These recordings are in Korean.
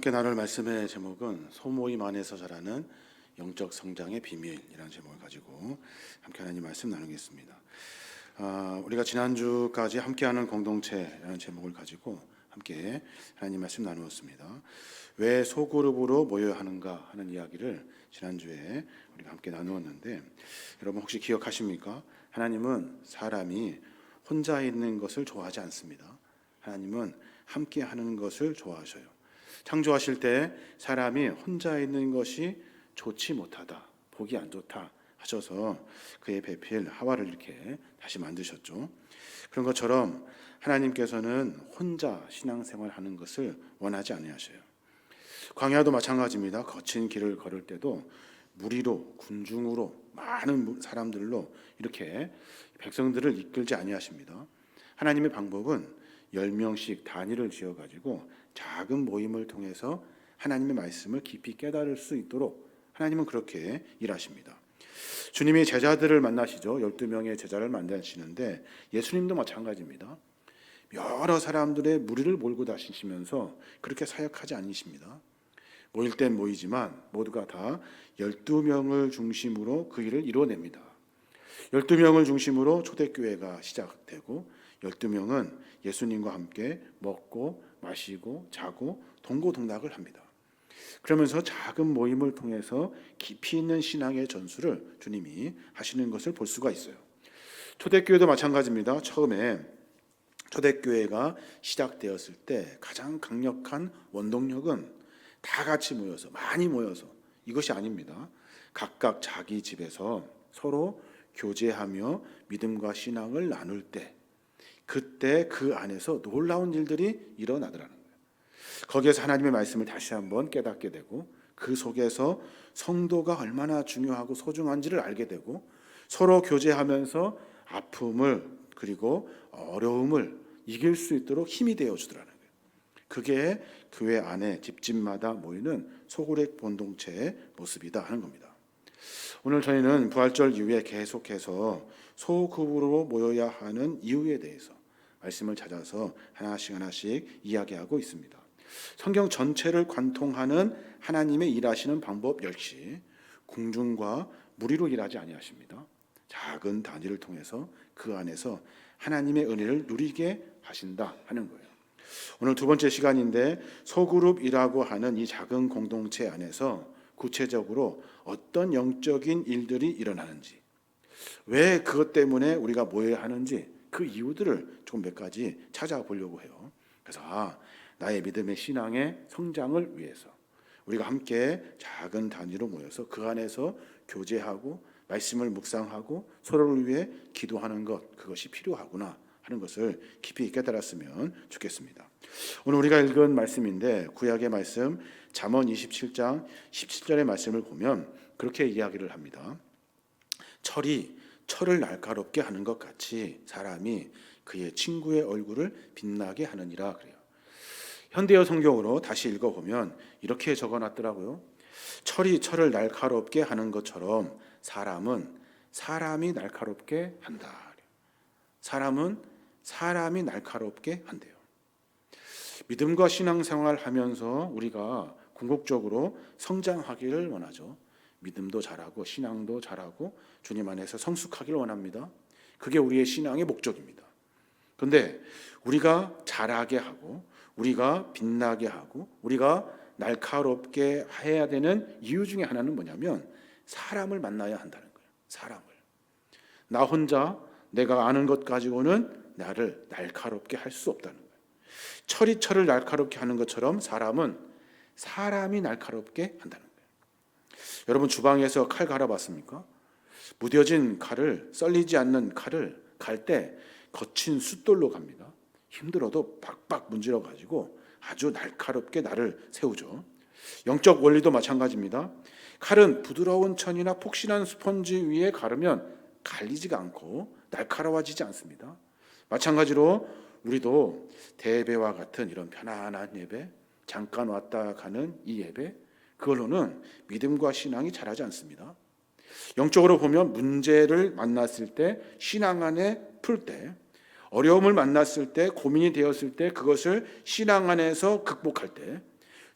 함께 나눌 말씀의 제목은 소모임 안에서 자라는 영적 성장의 비밀이라는 제목을 가지고 함께 하나님 말씀 나누겠습니다. 우리가 지난주까지 함께하는 공동체라는 제목을 가지고 함께 하나님 말씀 나누었습니다. 왜 소그룹으로 모여야 하는가 하는 이야기를 지난주에 우리가 함께 나누었는데, 여러분 혹시 기억하십니까? 하나님은 사람이 혼자 있는 것을 좋아하지 않습니다. 하나님은 함께 하는 것을 좋아하셔요. 창조하실 때 사람이 혼자 있는 것이 좋지 못하다, 보기 안 좋다 하셔서 그의 배필 하와를 이렇게 다시 만드셨죠. 그런 것처럼 하나님께서는 혼자 신앙생활하는 것을 원하지 아니하셔요. 광야도 마찬가지입니다. 거친 길을 걸을 때도 무리로, 군중으로, 많은 사람들로 이렇게 백성들을 이끌지 아니하십니다. 하나님의 방법은 10명씩 단위를 지어가지고 작은 모임을 통해서 하나님의 말씀을 깊이 깨달을 수 있도록 하나님은 그렇게 일하십니다. 주님이 제자들을 만나시죠. 12명의 제자를 만나시는데 예수님도 마찬가지입니다. 여러 사람들의 무리를 몰고 다니시면서 그렇게 사역하지 않으십니다. 모일 땐 모이지만 모두가 다 12명을 중심으로 그 일을 이뤄냅니다. 12명을 중심으로 초대교회가 시작되고 12명은 예수님과 함께 먹고 마시고 자고 동고동락을 합니다. 그러면서 작은 모임을 통해서 깊이 있는 신앙의 전수를 주님이 하시는 것을 볼 수가 있어요. 초대교회도 마찬가지입니다. 처음에 초대교회가 시작되었을 때 가장 강력한 원동력은 다 같이 모여서, 많이 모여서, 이것이 아닙니다. 각각 자기 집에서 서로 교제하며 믿음과 신앙을 나눌 때, 그때 그 안에서 놀라운 일들이 일어나더라는 거예요. 거기에서 하나님의 말씀을 다시 한번 깨닫게 되고, 그 속에서 성도가 얼마나 중요하고 소중한지를 알게 되고, 서로 교제하면서 아픔을 그리고 어려움을 이길 수 있도록 힘이 되어주더라는 거예요. 그게 교회 안에 집집마다 모이는 소그룹 공동체의 모습이다 하는 겁니다. 오늘 저희는 부활절 이후에 계속해서 소그룹으로 모여야 하는 이유에 대해서 말씀을 찾아서 하나씩 이야기하고 있습니다. 성경 전체를 관통하는 하나님의 일하시는 방법 역시 궁중과 무리로 일하지 아니하십니다. 작은 단위를 통해서 그 안에서 하나님의 은혜를 누리게 하신다 하는 거예요. 오늘 두 번째 시간인데, 소그룹이라고 하는 이 작은 공동체 안에서 구체적으로 어떤 영적인 일들이 일어나는지, 왜 그것 때문에 우리가 모여야 하는지, 그 이유들을 좀 몇 가지 찾아보려고 해요. 그래서 나의 믿음의 신앙의 성장을 위해서 우리가 함께 작은 단위로 모여서 그 안에서 교제하고 말씀을 묵상하고 서로를 위해 기도하는 것, 그것이 필요하구나 하는 것을 깊이 깨달았으면 좋겠습니다. 오늘 우리가 읽은 말씀인데, 구약의 말씀 잠언 27장 17절의 말씀을 보면 그렇게 이야기를 합니다. 철이 철을 날카롭게 하는 것 같이 사람이 그의 친구의 얼굴을 빛나게 하느니라 그래요. 현대어 성경으로 다시 읽어보면 이렇게 적어놨더라고요. 철이 철을 날카롭게 하는 것처럼 사람은 사람이 날카롭게 한다. 사람은 사람이 날카롭게 한대요. 믿음과 신앙생활 하면서 우리가 궁극적으로 성장하기를 원하죠. 믿음도 잘하고 신앙도 잘하고 주님 안에서 성숙하기를 원합니다. 그게 우리의 신앙의 목적입니다. 그런데 우리가 잘하게 하고 우리가 빛나게 하고 우리가 날카롭게 해야 되는 이유 중에 하나는 뭐냐면 사람을 만나야 한다는 거예요. 사람을. 나 혼자 내가 아는 것 가지고는 나를 날카롭게 할 수 없다는 거예요. 철이 철을 날카롭게 하는 것처럼 사람은 사람이 날카롭게 한다는 거예요. 여러분 주방에서 칼 갈아봤습니까? 무뎌진 칼을, 썰리지 않는 칼을 갈 때 거친 숫돌로 갑니다. 힘들어도 박박 문질러 가지고 아주 날카롭게 날을 세우죠. 영적 원리도 마찬가지입니다. 칼은 부드러운 천이나 폭신한 스펀지 위에 가르면 갈리지가 않고 날카로워지지 않습니다. 마찬가지로 우리도 대예배와 같은 이런 편안한 예배, 잠깐 왔다 가는 이 예배, 그걸로는 믿음과 신앙이 자라지 않습니다. 영적으로 보면 문제를 만났을 때, 신앙 안에 풀 때, 어려움을 만났을 때, 고민이 되었을 때, 그것을 신앙 안에서 극복할 때,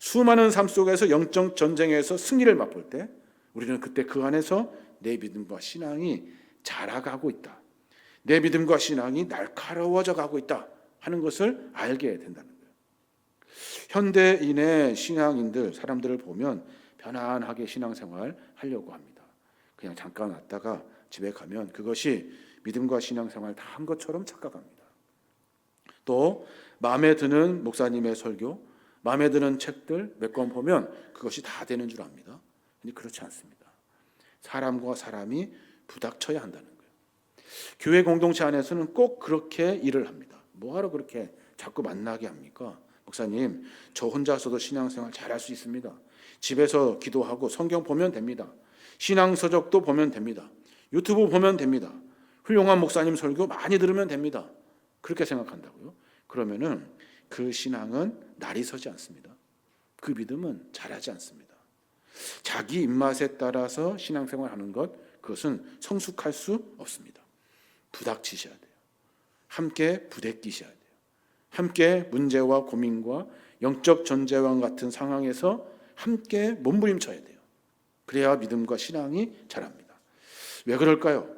수많은 삶 속에서 영적 전쟁에서 승리를 맛볼 때 우리는 그때 그 안에서 내 믿음과 신앙이 자라가고 있다. 내 믿음과 신앙이 날카로워져 가고 있다 하는 것을 알게 된다는 거예요. 현대인의 신앙인들, 사람들을 보면 편안하게 신앙생활 하려고 합니다. 그냥 잠깐 왔다가 집에 가면 그것이 믿음과 신앙생활 다 한 것처럼 착각합니다. 또 마음에 드는 목사님의 설교, 마음에 드는 책들 몇 권 보면 그것이 다 되는 줄 압니다. 근데 그렇지 않습니다. 사람과 사람이 부닥쳐야 한다는 거예요. 교회 공동체 안에서는 꼭 그렇게 일을 합니다. 뭐하러 그렇게 자꾸 만나게 합니까? 목사님, 저 혼자서도 신앙생활 잘할 수 있습니다. 집에서 기도하고 성경 보면 됩니다. 신앙서적도 보면 됩니다. 유튜브 보면 됩니다. 훌륭한 목사님 설교 많이 들으면 됩니다. 그렇게 생각한다고요? 그러면은 그 신앙은 날이 서지 않습니다. 그 믿음은 자라지 않습니다. 자기 입맛에 따라서 신앙생활하는 것, 그것은 성숙할 수 없습니다. 부닥치셔야 돼요. 함께 부대끼셔야 돼요. 함께 문제와 고민과 영적 전쟁과 같은 상황에서 함께 몸부림쳐야 돼요. 그래야 믿음과 신앙이 자랍니다. 왜 그럴까요?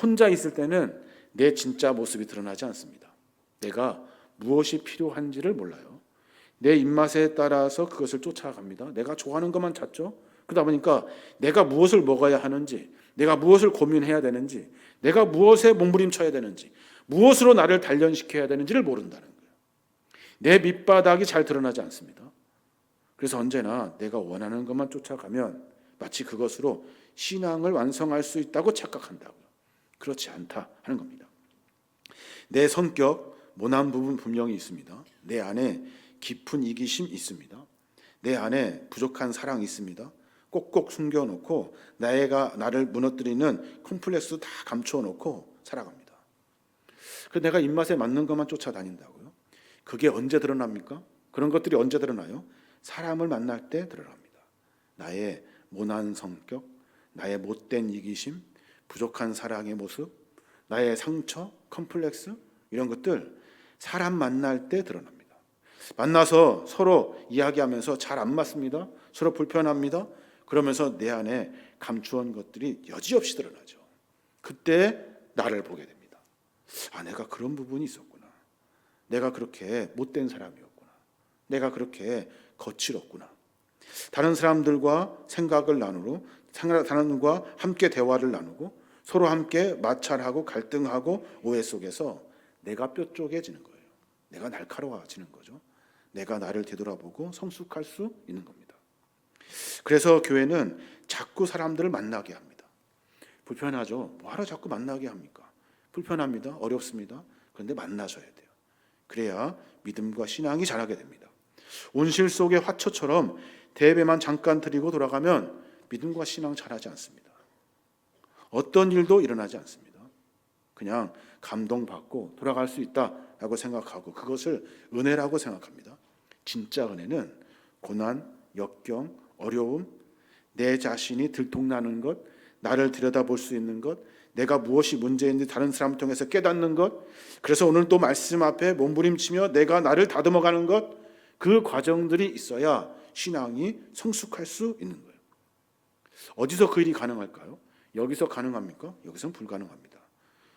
혼자 있을 때는 내 진짜 모습이 드러나지 않습니다. 내가 무엇이 필요한지를 몰라요. 내 입맛에 따라서 그것을 쫓아갑니다. 내가 좋아하는 것만 찾죠. 그러다 보니까 내가 무엇을 먹어야 하는지, 내가 무엇을 고민해야 되는지, 내가 무엇에 몸부림쳐야 되는지, 무엇으로 나를 단련시켜야 되는지를 모른다는 거예요. 내 밑바닥이 잘 드러나지 않습니다. 그래서 언제나 내가 원하는 것만 쫓아가면 마치 그것으로 신앙을 완성할 수 있다고 착각한다고요. 그렇지 않다 하는 겁니다. 내 성격, 모난 부분 분명히 있습니다. 내 안에 깊은 이기심 있습니다. 내 안에 부족한 사랑이 있습니다. 꼭꼭 숨겨놓고 나를 무너뜨리는 콤플렉스 다 감춰놓고 살아갑니다. 그래서 내가 입맛에 맞는 것만 쫓아다닌다고요. 그게 언제 드러납니까? 그런 것들이 언제 드러나요? 사람을 만날 때 드러납니다. 나의 모난 성격, 나의 못된 이기심, 부족한 사랑의 모습, 나의 상처, 컴플렉스 이런 것들 사람 만날 때 드러납니다. 만나서 서로 이야기하면서 잘 안 맞습니다. 서로 불편합니다. 그러면서 내 안에 감추온 것들이 여지없이 드러나죠. 그때 나를 보게 됩니다. 아, 내가 그런 부분이 있었구나. 내가 그렇게 못된 사람이었구나. 내가 그렇게 거칠었구나. 다른 사람들과 생각을 나누고 다른 사람과 함께 대화를 나누고 서로 함께 마찰하고 갈등하고 오해 속에서 내가 뾰족해지는 거예요. 내가 날카로워지는 거죠. 내가 나를 되돌아보고 성숙할 수 있는 겁니다. 그래서 교회는 자꾸 사람들을 만나게 합니다. 불편하죠. 뭐하러 자꾸 만나게 합니까? 불편합니다. 어렵습니다. 그런데 만나셔야 돼요. 그래야 믿음과 신앙이 자라게 됩니다. 온실 속의 화초처럼 대배만 잠깐 드리고 돌아가면 믿음과 신앙 자라지 않습니다. 어떤 일도 일어나지 않습니다. 그냥 감동받고 돌아갈 수 있다라고 생각하고 그것을 은혜라고 생각합니다. 진짜 은혜는 고난, 역경, 어려움, 내 자신이 들통나는 것, 나를 들여다볼 수 있는 것, 내가 무엇이 문제인지 다른 사람을 통해서 깨닫는 것, 그래서 오늘 또 말씀 앞에 몸부림치며 내가 나를 다듬어가는 것, 그 과정들이 있어야 신앙이 성숙할 수 있는 거예요. 어디서 그 일이 가능할까요? 여기서 가능합니까? 여기서는 불가능합니다.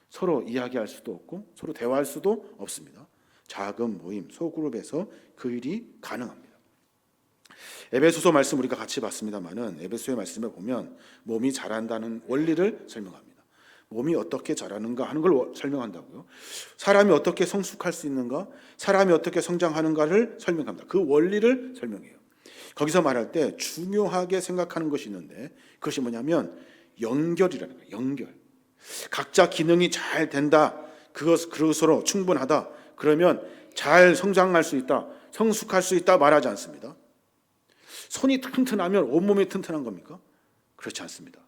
서로 이야기할 수도 없고 서로 대화할 수도 없습니다. 작은 모임, 소그룹에서 그 일이 가능합니다. 에베소서 말씀 우리가 같이 봤습니다만은 에베소의 말씀에 보면 몸이 자란다는 원리를 설명합니다. 몸이 어떻게 자라는가 하는 걸 설명한다고요. 사람이 어떻게 성숙할 수 있는가, 사람이 어떻게 성장하는가를 설명합니다. 그 원리를 설명해요. 거기서 말할 때 중요하게 생각하는 것이 있는데 그것이 뭐냐면 연결이라는 거예요. 연결. 각자 기능이 잘 된다. 그것으로 충분하다. 그러면 잘 성장할 수 있다. 성숙할 수 있다 말하지 않습니다. 손이 튼튼하면 온몸이 튼튼한 겁니까? 그렇지 않습니다.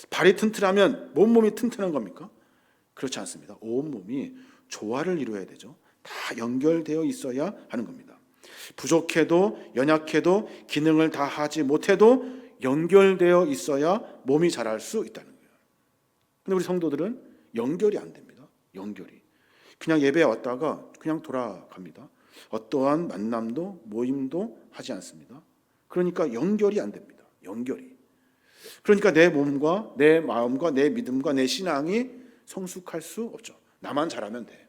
발이 튼튼하면 온몸이 튼튼한 겁니까? 그렇지 않습니다. 온몸이 조화를 이루어야 되죠. 다 연결되어 있어야 하는 겁니다. 부족해도 연약해도 기능을 다 하지 못해도 연결되어 있어야 몸이 자랄 수 있다는 거예요. 근데 우리 성도들은 연결이 안 됩니다. 연결이. 그냥 예배에 왔다가 그냥 돌아갑니다. 어떠한 만남도 모임도 하지 않습니다. 그러니까 연결이 안 됩니다. 연결이. 그러니까 내 몸과 내 마음과 내 믿음과 내 신앙이 성숙할 수 없죠. 나만 잘하면 돼.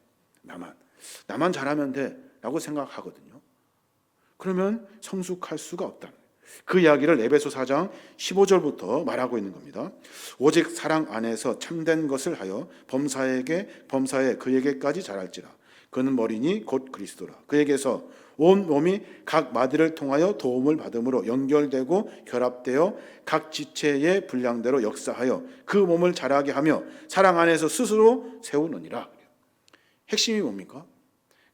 나만 잘하면 돼라고 생각하거든요. 그러면 성숙할 수가 없다. 그 이야기를 에베소 4장 15절부터 말하고 있는 겁니다. 오직 사랑 안에서 참된 것을 하여 범사에 그에게까지 자랄지라. 그는 머리니 곧 그리스도라. 그에게서 온 몸이 각 마디를 통하여 도움을 받음으로 연결되고 결합되어 각 지체의 분량대로 역사하여 그 몸을 자라게 하며 사랑 안에서 스스로 세우느니라. 핵심이 뭡니까?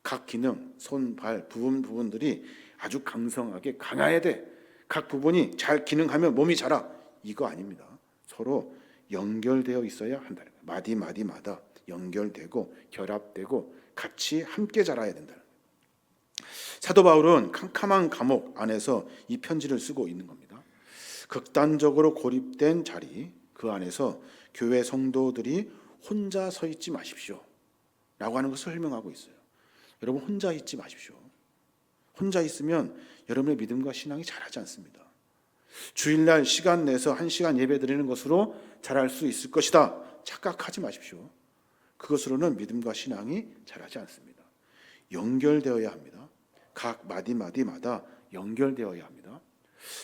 각 기능, 손, 발, 부분들이 아주 강성하게 강해야 돼. 각 부분이 잘 기능하며 몸이 자라. 이거 아닙니다. 서로 연결되어 있어야 한다는 거예요. 마디마다 연결되고 결합되고 같이 함께 자라야 된다는 거예요. 사도 바울은 캄캄한 감옥 안에서 이 편지를 쓰고 있는 겁니다. 극단적으로 고립된 자리, 그 안에서 교회 성도들이 혼자 서 있지 마십시오 라고 하는 것을 설명하고 있어요. 여러분, 혼자 있지 마십시오. 혼자 있으면 여러분의 믿음과 신앙이 자라지 않습니다. 주일날 시간 내서 1시간 예배 드리는 것으로 자랄 수 있을 것이다 착각하지 마십시오. 그것으로는 믿음과 신앙이 자라지 않습니다. 연결되어야 합니다. 각 마디마다 연결되어야 합니다.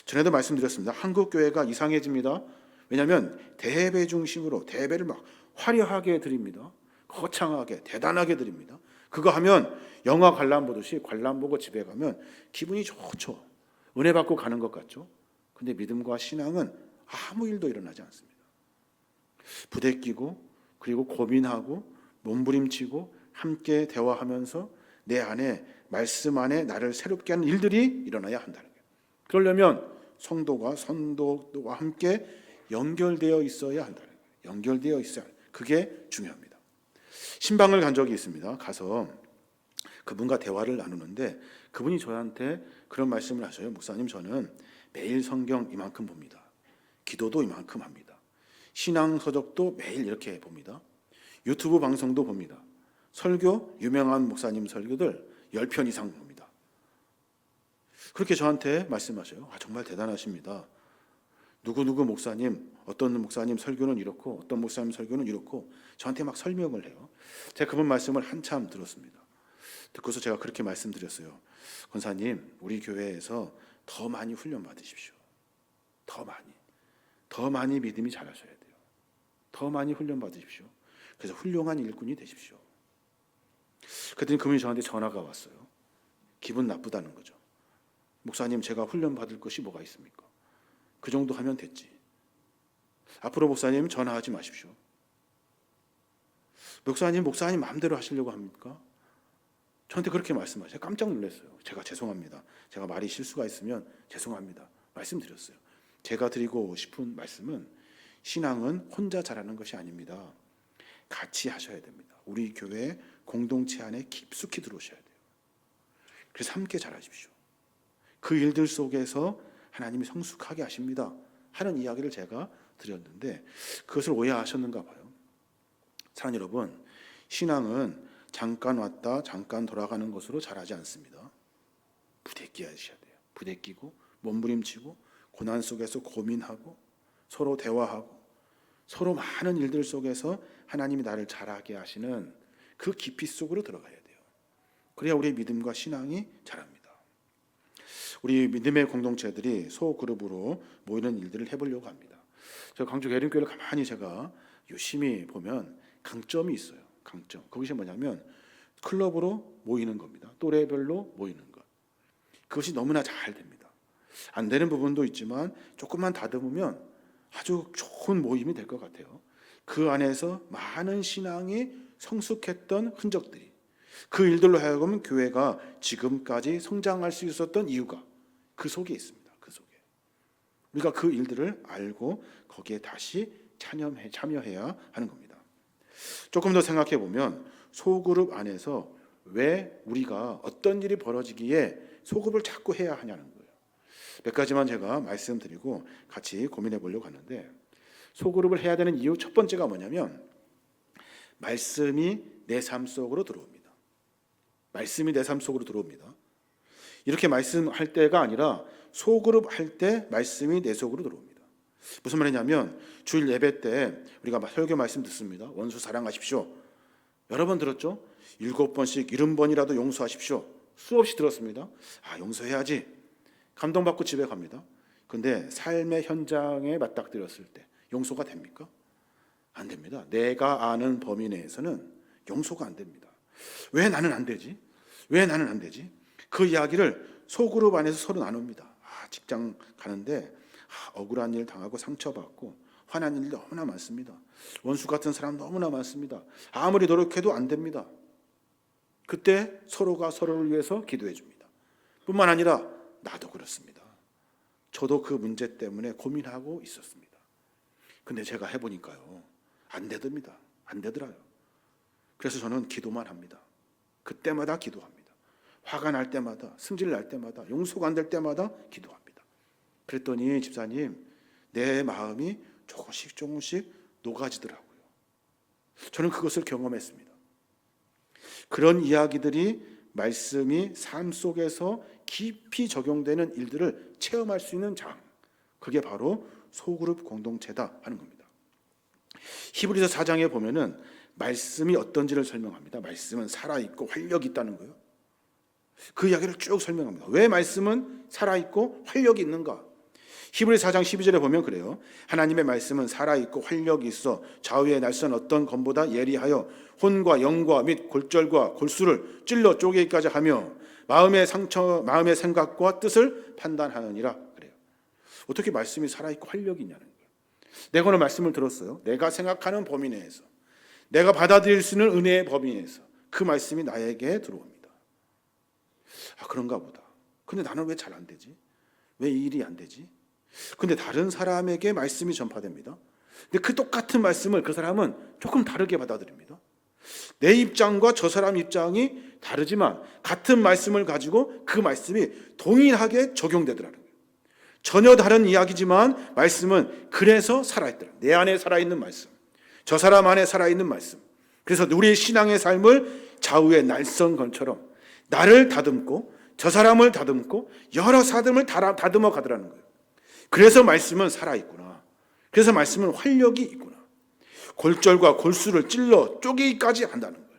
전에도 말씀드렸습니다. 한국 교회가 이상해집니다. 왜냐하면 대배 중심으로 대배를 막 화려하게 드립니다. 거창하게 대단하게 드립니다. 그거 하면 영화 관람 보듯이 관람 보고 집에 가면 기분이 좋죠. 은혜 받고 가는 것 같죠. 근데 믿음과 신앙은 아무 일도 일어나지 않습니다. 부대끼고 그리고 고민하고 몸부림치고 함께 대화하면서 내 안에 말씀 안에 나를 새롭게 하는 일들이 일어나야 한다는 거예요. 그러려면 성도가 선도와 함께 연결되어 있어야 한다는 거예요. 연결되어 있어야 합니다. 그게 중요합니다. 신방을 간 적이 있습니다. 가서 그분과 대화를 나누는데 그분이 저한테 그런 말씀을 하셔요. 목사님, 저는 매일 성경 이만큼 봅니다. 기도도 이만큼 합니다. 신앙 서적도 매일 이렇게 봅니다. 유튜브 방송도 봅니다. 설교, 유명한 목사님 설교들 10편 이상 봅니다. 그렇게 저한테 말씀하셔요. 정말 대단하십니다. 누구누구 목사님, 어떤 목사님 설교는 이렇고 어떤 목사님 설교는 이렇고 저한테 막 설명을 해요. 제가 그분 말씀을 한참 들었습니다. 듣고서 제가 그렇게 말씀드렸어요. 권사님, 우리 교회에서 더 많이 훈련 받으십시오. 더 많이 믿음이 자라셔야 돼요. 더 많이 훈련 받으십시오. 그래서 훌륭한 일꾼이 되십시오. 그랬더니 그분이 저한테 전화가 왔어요. 기분 나쁘다는 거죠. 목사님, 제가 훈련 받을 것이 뭐가 있습니까? 그 정도 하면 됐지. 앞으로 목사님 전화하지 마십시오. 목사님 마음대로 하시려고 합니까? 저한테 그렇게 말씀하셔서 깜짝 놀랐어요. 제가 죄송합니다. 제가 말이 실수가 있으면 죄송합니다. 말씀드렸어요. 제가 드리고 싶은 말씀은 신앙은 혼자 자라는 것이 아닙니다. 같이 하셔야 됩니다. 우리 교회 공동체 안에 깊숙이 들어오셔야 돼요. 그래서 함께 자라십시오. 그 일들 속에서 하나님이 성숙하게 하십니다 하는 이야기를 제가 드렸는데 그것을 오해하셨는가 봐요. 사랑하는 여러분, 신앙은 잠깐 왔다 잠깐 돌아가는 것으로 자라지 않습니다. 부대끼셔야 돼요. 부대끼고 몸부림치고 고난 속에서 고민하고 서로 대화하고 서로 많은 일들 속에서 하나님이 나를 자라게 하시는 그 깊이 속으로 들어가야 돼요. 그래야 우리의 믿음과 신앙이 자랍니다. 우리 믿음의 공동체들이 소그룹으로 모이는 일들을 해보려고 합니다. 저 광주 계림교회를 가만히 제가 유심히 보면 강점이 있어요. 강점. 그것이 뭐냐면 클럽으로 모이는 겁니다. 또래별로 모이는 것. 그것이 너무나 잘 됩니다. 안 되는 부분도 있지만 조금만 다듬으면 아주 좋은 모임이 될 것 같아요. 그 안에서 많은 신앙이 성숙했던 흔적들이, 그 일들로 하여금 교회가 지금까지 성장할 수 있었던 이유가 그 속에 있습니다. 그 속에 우리가 그 일들을 알고 거기에 다시 참여해야 하는 겁니다. 조금 더 생각해 보면 소그룹 안에서 왜 우리가 어떤 일이 벌어지기에 소그룹을 자꾸 해야 하냐는 거예요. 몇 가지만 제가 말씀드리고 같이 고민해 보려고 하는데, 소그룹을 해야 되는 이유 첫 번째가 뭐냐면 말씀이 내 삶 속으로 들어옵니다. 말씀이 내 삶 속으로 들어옵니다. 이렇게 말씀할 때가 아니라 소그룹 할 때 말씀이 내 속으로 들어옵니다. 무슨 말이냐면 주일 예배 때 우리가 설교 말씀 듣습니다. 원수 사랑하십시오. 여러 번 들었죠? 7번씩 70번이라도 용서하십시오. 수없이 들었습니다. 용서해야지. 감동받고 집에 갑니다. 근데 삶의 현장에 맞닥뜨렸을 때 용서가 됩니까? 안 됩니다. 내가 아는 범위 내에서는 용서가 안 됩니다. 왜 나는 안 되지? 왜 나는 안 되지? 그 이야기를 소그룹 안에서 서로 나눕니다. 직장 가는데 억울한 일 당하고 상처받고 화난 일 너무나 많습니다. 원수 같은 사람 너무나 많습니다. 아무리 노력해도 안 됩니다. 그때 서로가 서로를 위해서 기도해 줍니다. 뿐만 아니라 나도 그렇습니다. 저도 그 문제 때문에 고민하고 있었습니다. 근데 제가 해보니까요, 안 되더랍니다. 안 되더라요. 그래서 저는 기도만 합니다. 그때마다 기도합니다. 화가 날 때마다, 승질 날 때마다, 용서가 안 될 때마다 기도합니다. 그랬더니 집사님, 내 마음이 조금씩 녹아지더라고요. 저는 그것을 경험했습니다. 그런 이야기들이 말씀이 삶 속에서 깊이 적용되는 일들을 체험할 수 있는 장, 그게 바로 소그룹 공동체다 하는 겁니다. 히브리서 4장에 보면은 말씀이 어떤지를 설명합니다. 말씀은 살아있고 활력이 있다는 거예요. 그 이야기를 쭉 설명합니다. 왜 말씀은 살아있고 활력이 있는가? 히브리서 4장 12절에 보면 그래요. 하나님의 말씀은 살아있고 활력이 있어 좌우의 날선 어떤 검보다 예리하여 혼과 영과 및 골절과 골수를 찔러 쪼개기까지 하며 마음의 생각과 뜻을 판단하느니라 그래요. 어떻게 말씀이 살아있고 활력이 있냐는 거예요. 내가 오늘 말씀을 들었어요. 내가 생각하는 범위 내에서, 내가 받아들일 수 있는 은혜의 범위 내에서 그 말씀이 나에게 들어옵니다. 그런가 보다. 근데 나는 왜 잘 안 되지? 왜 이 일이 안 되지? 근데 다른 사람에게 말씀이 전파됩니다. 근데 그 똑같은 말씀을 그 사람은 조금 다르게 받아들입니다. 내 입장과 저 사람 입장이 다르지만 같은 말씀을 가지고 그 말씀이 동일하게 적용되더라는 거예요. 전혀 다른 이야기지만 말씀은 그래서 살아있더라. 내 안에 살아있는 말씀, 저 사람 안에 살아있는 말씀. 그래서 우리의 신앙의 삶을 좌우의 날선건처럼 나를 다듬고 저 사람을 다듬고 여러 사람을 다듬어 가더라는 거예요. 그래서 말씀은 살아있구나. 그래서 말씀은 활력이 있구나. 골절과 골수를 찔러 쪼개기까지 한다는 거예요.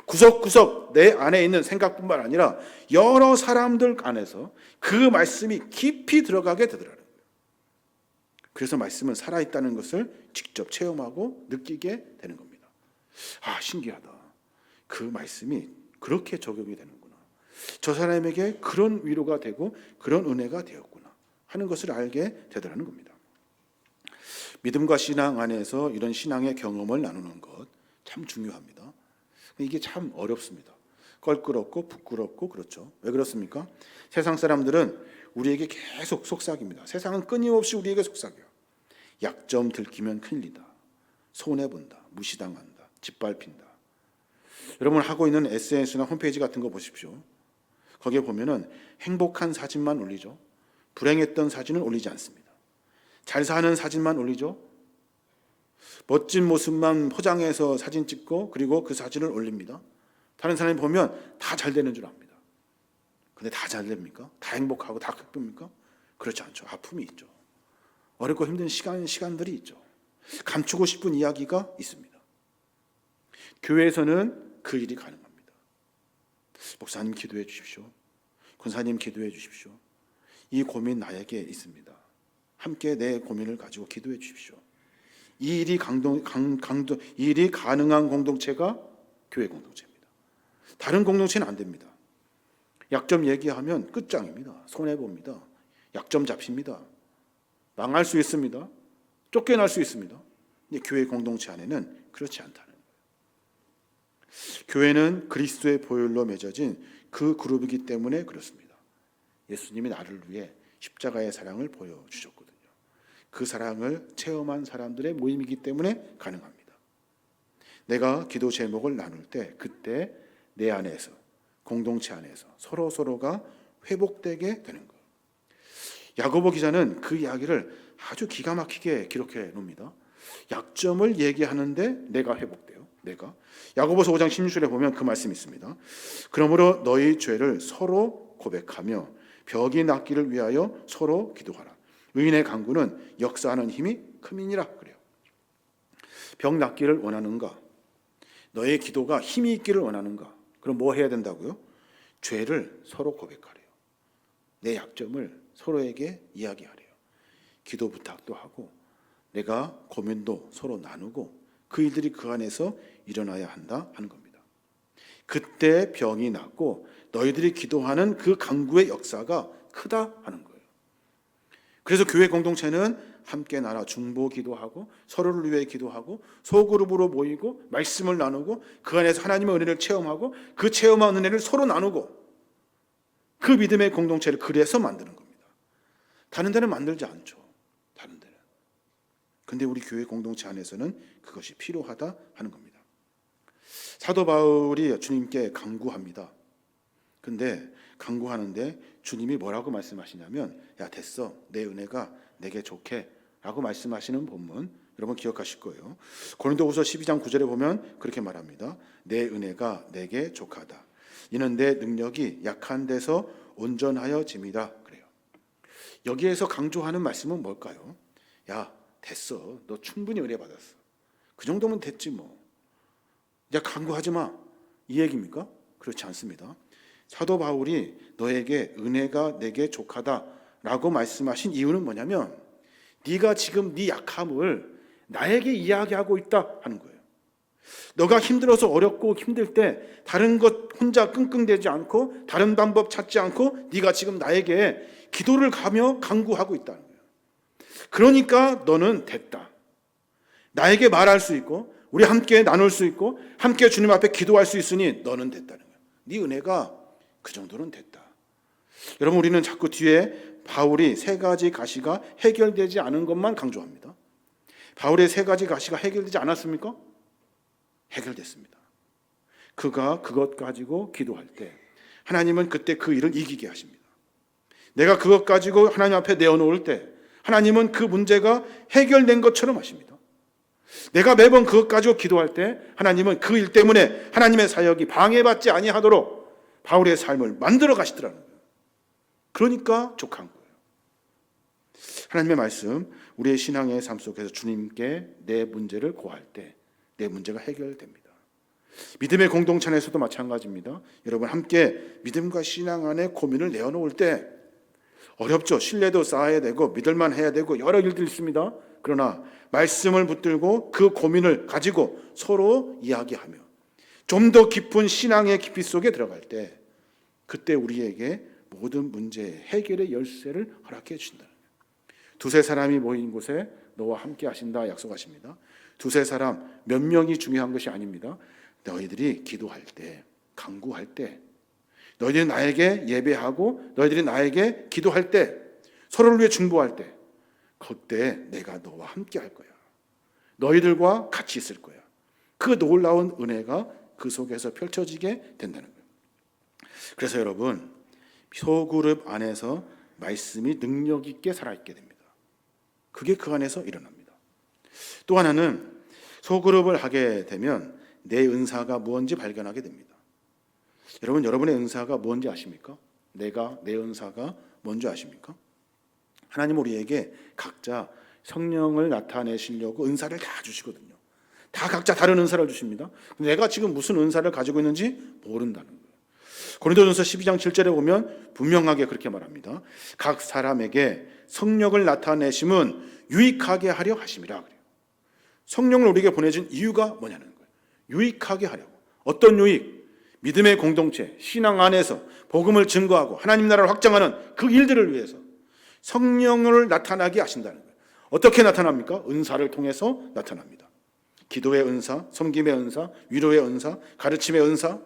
구석구석 내 안에 있는 생각뿐만 아니라 여러 사람들 안에서 그 말씀이 깊이 들어가게 되더라는 거예요. 그래서 말씀은 살아있다는 것을 직접 체험하고 느끼게 되는 겁니다. 신기하다. 그 말씀이 그렇게 적용이 되는구나. 저 사람에게 그런 위로가 되고 그런 은혜가 되었구나 하는 것을 알게 되더라는 겁니다. 믿음과 신앙 안에서 이런 신앙의 경험을 나누는 것 참 중요합니다. 이게 참 어렵습니다. 껄끄럽고 부끄럽고 그렇죠. 왜 그렇습니까? 세상 사람들은 우리에게 계속 속삭입니다. 세상은 끊임없이 우리에게 속삭여요. 약점 들키면 큰일이다. 손해본다. 무시당한다. 짓밟힌다. 여러분 하고 있는 SNS나 홈페이지 같은 거 보십시오. 거기에 보면은 행복한 사진만 올리죠. 불행했던 사진은 올리지 않습니다. 잘 사는 사진만 올리죠. 멋진 모습만 포장해서 사진 찍고 그리고 그 사진을 올립니다. 다른 사람이 보면 다 잘 되는 줄 압니다. 근데 다 잘 됩니까? 다 행복하고 다 기쁩니까? 그렇지 않죠. 아픔이 있죠. 어렵고 힘든 시간들이 있죠. 감추고 싶은 이야기가 있습니다. 교회에서는 그 일이 가능합니다. 목사님 기도해 주십시오. 권사님 기도해 주십시오. 이 고민 나에게 있습니다. 함께 내 고민을 가지고 기도해 주십시오. 이 일이 이 일이 가능한 공동체가 교회 공동체입니다. 다른 공동체는 안 됩니다. 약점 얘기하면 끝장입니다. 손해봅니다. 약점 잡힙니다. 망할 수 있습니다. 쫓겨날 수 있습니다. 근데 교회 공동체 안에는 그렇지 않다는 거예요. 교회는 그리스도의 보혈로 맺어진 그 그룹이기 때문에 그렇습니다. 예수님이 나를 위해 십자가의 사랑을 보여주셨거든요. 그 사랑을 체험한 사람들의 모임이기 때문에 가능합니다. 내가 기도 제목을 나눌 때 그때 내 안에서 공동체 안에서 서로가 회복되게 되는 거예요. 야고보 기자는 그 이야기를 아주 기가 막히게 기록해 놓습니다. 약점을 얘기하는데 내가 회복돼요. 내가 야고보서 5장 16절에 보면 그 말씀이 있습니다. 그러므로 너희 죄를 서로 고백하며 벽이 낫기를 위하여 서로 기도하라. 의인의 간구는 역사하는 힘이 큼이니라 그래요. 벽 낫기를 원하는가? 너의 기도가 힘이 있기를 원하는가? 그럼 뭐 해야 된다고요? 죄를 서로 고백하래요. 내 약점을 서로에게 이야기하래요. 기도 부탁도 하고 내가 고민도 서로 나누고 그 일들이 그 안에서 일어나야 한다 하는 겁니다. 그때 병이 낫고 너희들이 기도하는 그 간구의 역사가 크다 하는 거예요. 그래서 교회 공동체는 함께 나라 중보 기도하고 서로를 위해 기도하고 소그룹으로 모이고 말씀을 나누고 그 안에서 하나님의 은혜를 체험하고 그 체험한 은혜를 서로 나누고 그 믿음의 공동체를 그래서 만드는 겁니다. 다른 데는 만들지 않죠. 다른 데는. 근데 우리 교회 공동체 안에서는 그것이 필요하다 하는 겁니다. 사도 바울이 주님께 간구합니다. 근데 간구하는데 주님이 뭐라고 말씀하시냐면 야 됐어 내 은혜가 내게 좋게 라고 말씀하시는 본문 여러분 기억하실 거예요. 고린도후서 12장 9절에 보면 그렇게 말합니다. 내 은혜가 내게 족하다. 이는 내 능력이 약한 데서 온전하여 짐이다 그래요. 여기에서 강조하는 말씀은 뭘까요? 야 됐어 너 충분히 은혜 받았어. 그 정도면 됐지 뭐. 야 간구하지 마. 이 얘기입니까? 그렇지 않습니다. 사도 바울이 너에게 은혜가 내게 족하다라고 말씀하신 이유는 뭐냐면 네가 지금 네 약함을 나에게 이야기하고 있다 하는 거예요. 너가 힘들어서 어렵고 힘들 때 다른 것 혼자 끙끙대지 않고 다른 방법 찾지 않고 네가 지금 나에게 기도를 가며 간구하고 있다는 거예요. 그러니까 너는 됐다. 나에게 말할 수 있고 우리 함께 나눌 수 있고 함께 주님 앞에 기도할 수 있으니 너는 됐다는 거예요. 네 은혜가 그 정도는 됐다. 여러분 우리는 자꾸 뒤에 바울이 세 가지 가시가 해결되지 않은 것만 강조합니다. 바울의 세 가지 가시가 해결되지 않았습니까? 해결됐습니다. 그가 그것 가지고 기도할 때 하나님은 그때 그 일을 이기게 하십니다. 내가 그것 가지고 하나님 앞에 내어놓을 때 하나님은 그 문제가 해결된 것처럼 하십니다. 내가 매번 그것 가지고 기도할 때 하나님은 그 일 때문에 하나님의 사역이 방해받지 아니하도록 바울의 삶을 만들어 가시더라는 거예요. 그러니까 족한 거예요. 하나님의 말씀 우리의 신앙의 삶 속에서 주님께 내 문제를 고할 때 내 문제가 해결됩니다. 믿음의 공동체 안에서도 마찬가지입니다. 여러분 함께 믿음과 신앙 안에 고민을 내어놓을 때 어렵죠. 신뢰도 쌓아야 되고 믿을만 해야 되고 여러 일들이 있습니다. 그러나 말씀을 붙들고 그 고민을 가지고 서로 이야기하며 좀 더 깊은 신앙의 깊이 속에 들어갈 때 그때 우리에게 모든 문제의 해결의 열쇠를 허락해 주신다. 두세 사람이 모인 곳에 너와 함께 하신다 약속하십니다. 두세 사람 몇 명이 중요한 것이 아닙니다. 너희들이 기도할 때 간구할 때 너희들이 나에게 예배하고 너희들이 나에게 기도할 때 서로를 위해 중보할 때 그때 내가 너와 함께 할 거야. 너희들과 같이 있을 거야. 그 놀라운 은혜가 그 속에서 펼쳐지게 된다는 거예요. 그래서 여러분 소그룹 안에서 말씀이 능력 있게 살아있게 됩니다. 그게 그 안에서 일어납니다. 또 하나는 소그룹을 하게 되면 내 은사가 무엇인지 발견하게 됩니다. 여러분 여러분의 은사가 뭔지 아십니까? 내 은사가 뭔지 아십니까? 하나님 우리에게 각자 성령을 나타내시려고 은사를 다 주시거든요. 다 각자 다른 은사를 주십니다. 내가 지금 무슨 은사를 가지고 있는지 모른다는 거예요. 고린도전서 12장 7절에 보면 분명하게 그렇게 말합니다. 각 사람에게 성령을 나타내심은 유익하게 하려 하심이라 그래요. 성령을 우리에게 보내준 이유가 뭐냐는 거예요. 유익하게 하려고. 어떤 유익? 믿음의 공동체, 신앙 안에서 복음을 증거하고 하나님 나라를 확장하는 그 일들을 위해서 성령을 나타나게 하신다는 거예요. 어떻게 나타납니까? 은사를 통해서 나타납니다. 기도의 은사, 섬김의 은사, 위로의 은사, 가르침의 은사,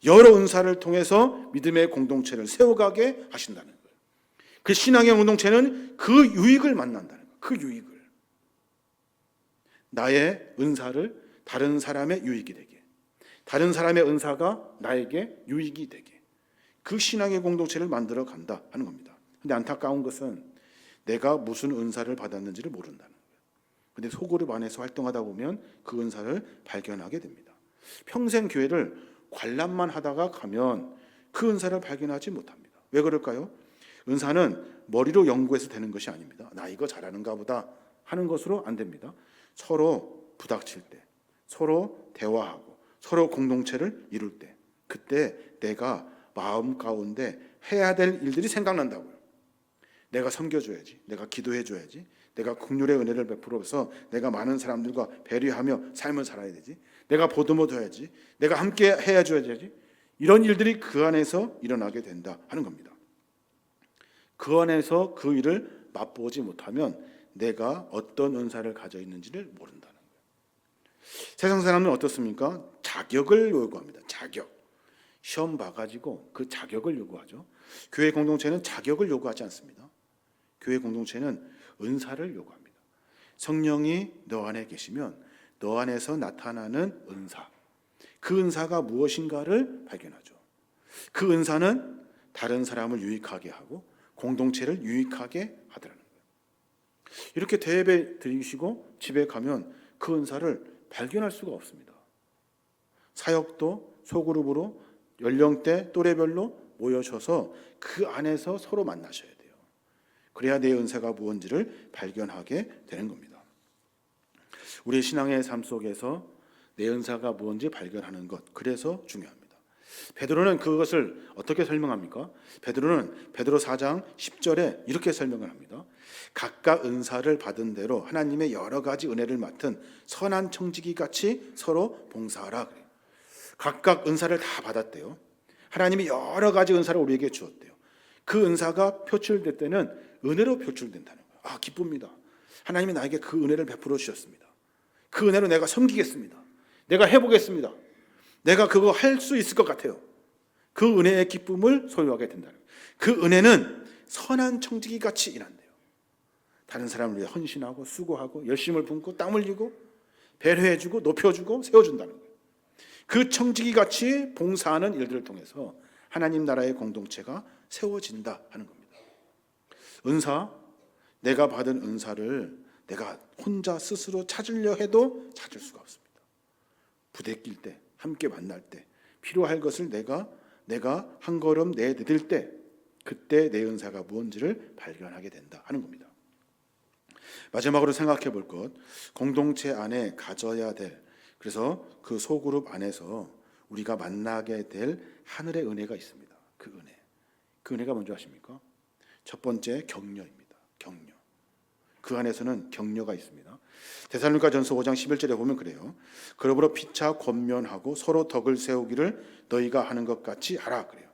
여러 은사를 통해서 믿음의 공동체를 세워가게 하신다는 거예요. 그 신앙의 공동체는 그 유익을 만난다는 거예요. 그 유익을. 나의 은사를 다른 사람의 유익이 되게, 다른 사람의 은사가 나에게 유익이 되게, 그 신앙의 공동체를 만들어 간다 하는 겁니다. 근데 안타까운 것은 내가 무슨 은사를 받았는지를 모른다는 거예요. 근데 소그룹 안에서 활동하다 보면 그 은사를 발견하게 됩니다. 평생 교회를 관람만 하다가 가면 그 은사를 발견하지 못합니다. 왜 그럴까요? 은사는 머리로 연구해서 되는 것이 아닙니다. 나 이거 잘하는가 보다 하는 것으로 안 됩니다. 서로 부닥칠 때, 서로 대화하고, 서로 공동체를 이룰 때, 그때 내가 마음 가운데 해야 될 일들이 생각난다고요. 내가 섬겨줘야지, 내가 기도해줘야지, 내가 긍휼의 은혜를 베풀어서 내가 많은 사람들과 배려하며 삶을 살아야 되지, 내가 보듬어줘야지, 내가 함께 해줘야지. 이런 일들이 그 안에서 일어나게 된다 하는 겁니다. 그 안에서 그 일을 맛보지 못하면 내가 어떤 은사를 가져 있는지를 모른다는 거예요. 세상 사람은 어떻습니까? 자격을 요구합니다. 자격. 시험 봐가지고 그 자격을 요구하죠. 교회 공동체는 자격을 요구하지 않습니다. 교회 공동체는 은사를 요구합니다. 성령이 너 안에 계시면 너 안에서 나타나는 은사, 그 은사가 무엇인가를 발견하죠. 그 은사는 다른 사람을 유익하게 하고 공동체를 유익하게 하더라는 거예요. 이렇게 대예배 드리시고 집에 가면 그 은사를 발견할 수가 없습니다. 사역도 소그룹으로 연령대 또래별로 모여셔서 그 안에서 서로 만나셔야 돼요. 그래야 내 은사가 무엇인지를 발견하게 되는 겁니다. 우리의 신앙의 삶 속에서 내 은사가 무엇인지 발견하는 것, 그래서 중요합니다. 베드로는 그것을 어떻게 설명합니까? 베드로는 베드로 4장 10절에 이렇게 설명을 합니다. 각각 은사를 받은 대로 하나님의 여러 가지 은혜를 맡은 선한 청지기 같이 서로 봉사하라 그래요. 각각 은사를 다 받았대요. 하나님이 여러 가지 은사를 우리에게 주었대요. 그 은사가 표출될 때는 은혜로 표출된다는 거예요. 아, 기쁩니다. 하나님이 나에게 그 은혜를 베풀어 주셨습니다. 그 은혜로 내가 섬기겠습니다. 내가 해보겠습니다. 내가 그거 할 수 있을 것 같아요. 그 은혜의 기쁨을 소유하게 된다는 거예요. 그 은혜는 선한 청지기 같이 일한대요. 다른 사람을 위해 헌신하고 수고하고 열심을 붓고 땀 흘리고 배려해주고 높여주고 세워준다는 거예요. 그 청지기 같이 봉사하는 일들을 통해서 하나님 나라의 공동체가 세워진다 하는 겁니다. 은사, 내가 받은 은사를 내가 혼자 스스로 찾으려 해도 찾을 수가 없습니다. 부대낄 때, 함께 만날 때, 필요할 것을 내가 한 걸음 내디딜 때, 그때 내 은사가 무엇인지를 발견하게 된다 하는 겁니다. 마지막으로 생각해 볼 것, 공동체 안에 가져야 될, 그래서 그 소그룹 안에서 우리가 만나게 될 하늘의 은혜가 있습니다. 그 은혜. 그 은혜가 뭔지 아십니까? 첫 번째, 격려입니다. 격려. 그 안에서는 격려가 있습니다. 데살로니가전서 5장 11절에 보면 그래요. 그러므로 피차 권면하고 서로 덕을 세우기를 너희가 하는 것 같이 하라 그래요.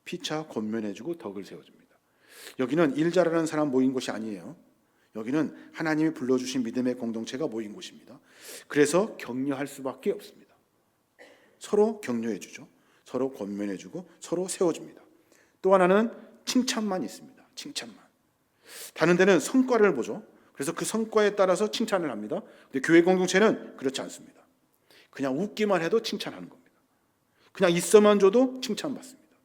피차 권면해주고 덕을 세워줍니다. 여기는 일 잘하는 사람 모인 곳이 아니에요. 여기는 하나님이 불러주신 믿음의 공동체가 모인 곳입니다. 그래서 격려할 수밖에 없습니다. 서로 격려해주죠. 서로 권면해주고 서로 세워줍니다. 또 하나는 칭찬만 있습니다. 칭찬만. 다른 데는 성과를 보죠. 그래서 그 성과에 따라서 칭찬을 합니다. 근데 교회 공동체는 그렇지 않습니다. 그냥 웃기만 해도 칭찬하는 겁니다. 그냥 있어만 줘도 칭찬받습니다.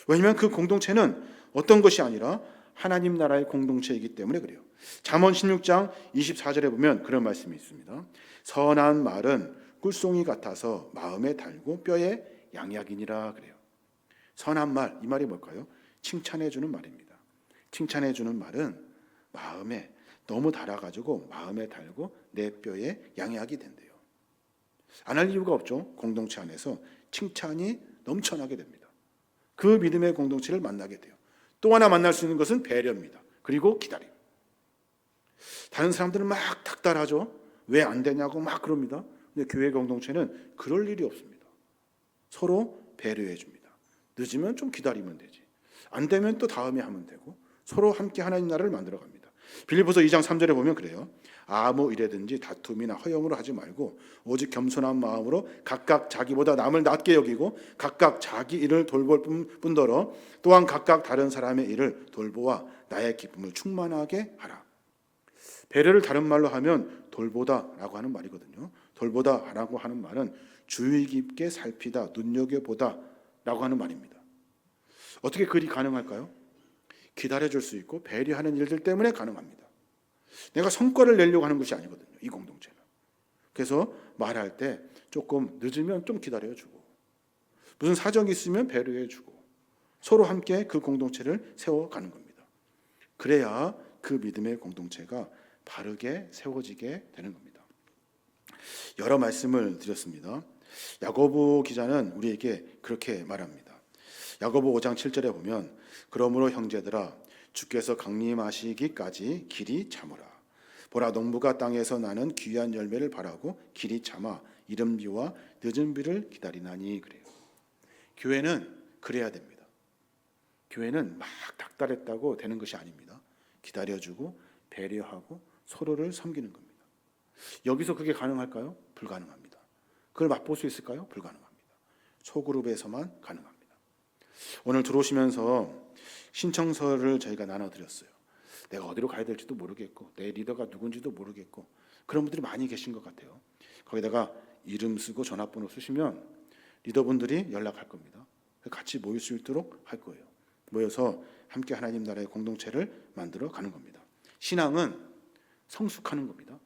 왜냐하면 그 공동체는 어떤 것이 아니라 하나님 나라의 공동체이기 때문에 그래요. 잠언 16장 24절에 보면 그런 말씀이 있습니다. 선한 말은 꿀송이 같아서 마음에 달고 뼈에 양약이니라 그래요. 선한 말, 이 말이 뭘까요? 칭찬해 주는 말입니다. 칭찬해 주는 말은 마음에 너무 달아가지고 마음에 달고 내 뼈에 양약이 된대요. 안 할 이유가 없죠. 공동체 안에서 칭찬이 넘쳐나게 됩니다. 그 믿음의 공동체를 만나게 돼요. 또 하나 만날 수 있는 것은 배려입니다. 그리고 기다림. 다른 사람들은 막 닥달하죠. 왜 안 되냐고 막 그럽니다. 근데 교회 공동체는 그럴 일이 없습니다. 서로 배려해 줍니다. 늦으면 좀 기다리면 되지. 안 되면 또 다음에 하면 되고 서로 함께 하나님 나라를 만들어 갑니다. 빌립보서 2장 3절에 보면 그래요. 아무 일에든지 다툼이나 허영으로 하지 말고 오직 겸손한 마음으로 각각 자기보다 남을 낮게 여기고 각각 자기 일을 돌볼 뿐더러 또한 각각 다른 사람의 일을 돌보아 나의 기쁨을 충만하게 하라. 배려를 다른 말로 하면 돌보다라고 하는 말이거든요. 돌보다라고 하는 말은 주의 깊게 살피다, 눈여겨보다라고 하는 말입니다. 어떻게 그리 가능할까요? 기다려줄 수 있고 배려하는 일들 때문에 가능합니다. 내가 성과를 내려고 하는 것이 아니거든요. 이 공동체는. 그래서 말할 때 조금 늦으면 좀 기다려주고, 무슨 사정이 있으면 배려해주고, 서로 함께 그 공동체를 세워가는 겁니다. 그래야 그 믿음의 공동체가 바르게 세워지게 되는 겁니다. 여러 말씀을 드렸습니다. 야고보 기자는 우리에게 그렇게 말합니다. 야고보 5장 7절에 보면 그러므로 형제들아 주께서 강림하시기까지 길이 참으라. 보라 농부가 땅에서 나는 귀한 열매를 바라고 길이 참아 이른 비와 늦은 비를 기다리나니 그래요. 교회는 그래야 됩니다. 교회는 막 닥달했다고 되는 것이 아닙니다. 기다려주고 배려하고 서로를 섬기는 겁니다. 여기서 그게 가능할까요? 불가능합니다. 그걸 맛볼 수 있을까요? 불가능합니다. 소그룹에서만 가능합니다. 오늘 들어오시면서 신청서를 저희가 나눠드렸어요. 내가 어디로 가야 될지도 모르겠고 내 리더가 누군지도 모르겠고 그런 분들이 많이 계신 것 같아요. 거기다가 이름 쓰고 전화번호 쓰시면 리더분들이 연락할 겁니다. 같이 모일 수 있도록 할 거예요. 모여서 함께 하나님 나라의 공동체를 만들어 가는 겁니다. 신앙은 성숙하는 겁니다.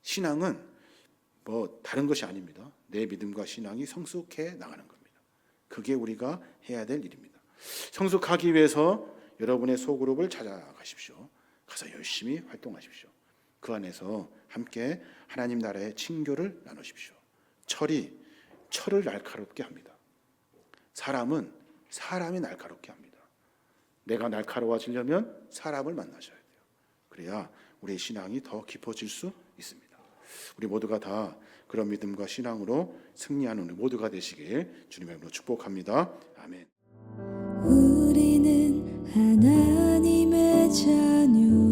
신앙은 뭐 다른 것이 아닙니다. 내 믿음과 신앙이 성숙해 나가는 겁니다. 그게 우리가 해야 될 일입니다. 성숙하기 위해서 여러분의 소그룹을 찾아가십시오. 가서 열심히 활동하십시오. 그 안에서 함께 하나님 나라의 친교를 나누십시오. 철을 날카롭게 합니다. 사람은 사람이 날카롭게 합니다. 내가 날카로워지려면 사람을 만나셔야 돼요. 그래야 우리의 신앙이 더 깊어질 수 있습니다. 우리 모두가 다 그런 믿음과 신앙으로 승리하는 우리 모두가 되시길 주님의 이름으로 축복합니다. 아멘. 우리는 하나님의 자녀